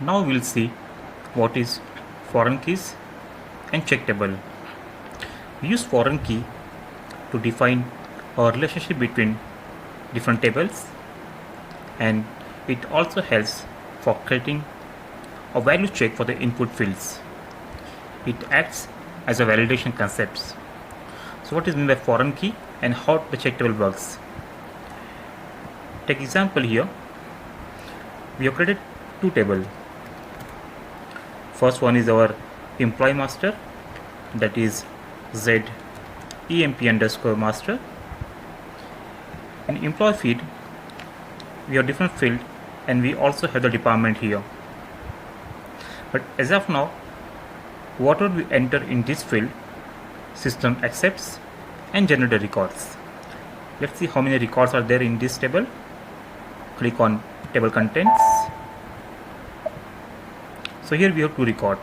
Now we'll see what is foreign keys and check table. We use foreign key to define a relationship between different tables, and it also helps for creating a value check for the input fields. It acts as a validation concept. So what is meant by foreign key and how the check table works? Take example here. We have created two tables. First one is our employee master, that is Z EMP underscore master. In employee field we have different field and we also have the department here. But as of now, whatever we enter in this field, system accepts and generate the records. Let's see how many records are there in this table. Click on table contents. So here we have two records.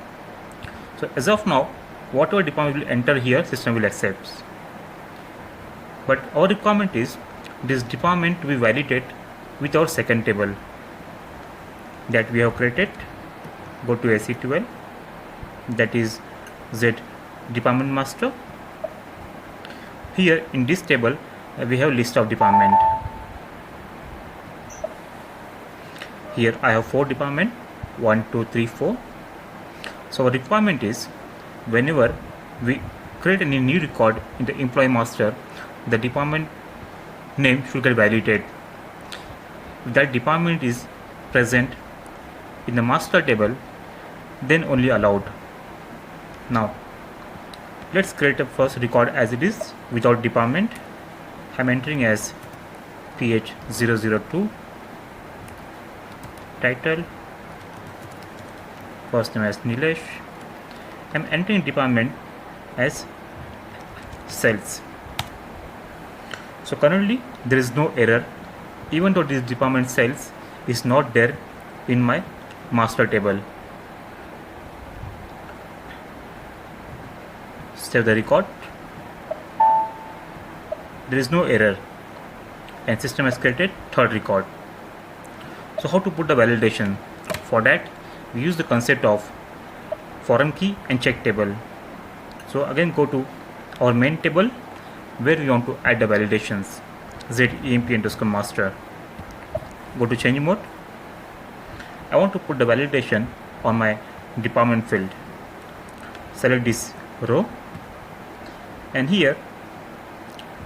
So as of now, whatever department will enter here, system will accept. But our requirement is this department to be validated with our second table that we have created. Go to SE12, that is Z department master. Here in this table we have list of department. Here I have 4 department, 1, 2, 3, 4. So our requirement is whenever we create any new record in the employee master, the department name should get validated. If that department is present in the master table, then only allowed. Now let's create a first record as it is without department. I'm entering as PH002, title, first name as Nilesh. I'm entering department as sales. So currently there is no error, even though this department sales is not there in my master table. Save the record. There is no error and system has created third record. So how to put the validation? For that we use the concept of foreign key and check table. So again go to our main table where we want to add the validations, Z EMP underscore master. Go to change mode. I want to put the validation on my department field. Select this row and here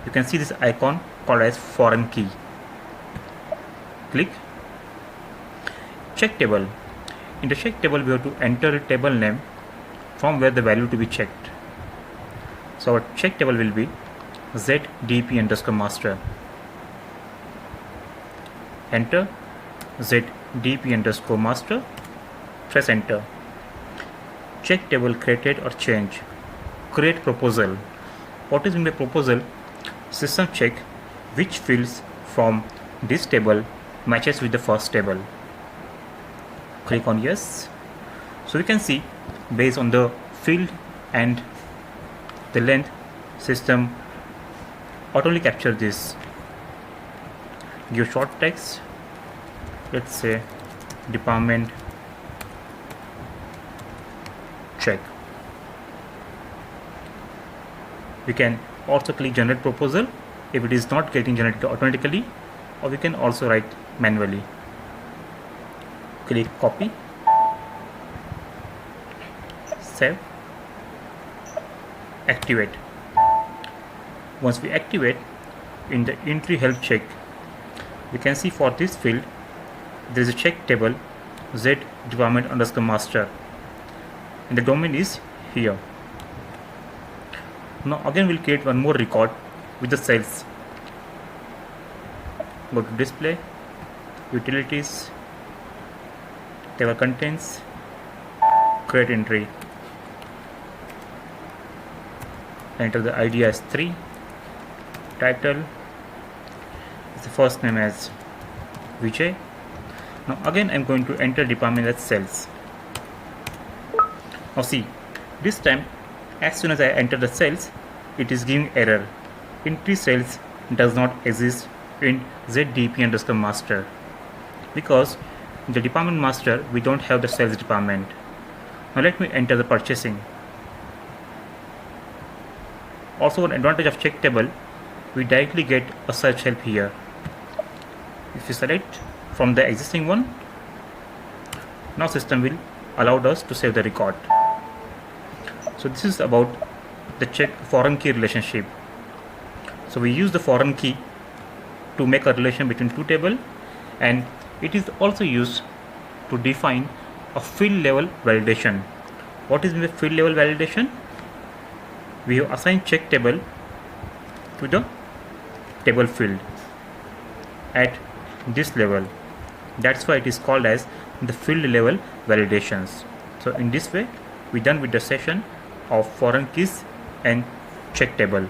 you can see this icon called as foreign key. Click check table. In the check table we have to enter a table name from where the value to be checked. So our check table will be Z DP underscore master. Enter Z DP underscore master. Press enter. Check table created or change. Create proposal. What is in the proposal? System check which fields from this table matches with the first table. Click on yes. So we can see based on the field and the length, system automatically capture this. Give short text. Let's say department check. We can also click generate proposal if it is not getting generated automatically, or we can also write manually. Click copy, save, activate. Once we activate, in the entry help check we can see for this field there is a check table Z department underscore master and the domain is here. Now again we'll create one more record with the sales. Go to display, utilities, table contents, create entry. Enter the ID as 3, title, the first name as Vijay. Now again I'm going to enter department as sales. Now see, this time as soon as I enter the cells, it is giving error. Entry cells does not exist in ZDP underscore master because In the department master, we don't have the sales department. Now let me enter the purchasing. Also, one advantage of check table, we directly get a search help here. If you select from the existing one, now system will allow us to save the record. So this is about the check foreign key relationship. So we use the foreign key to make a relation between two tables, and it is also used to define a field level validation. What is the field level validation? We have assigned check table to the table field at this level. That's why it is called as the field level validations. So in this way, we done with the session of foreign keys and check table.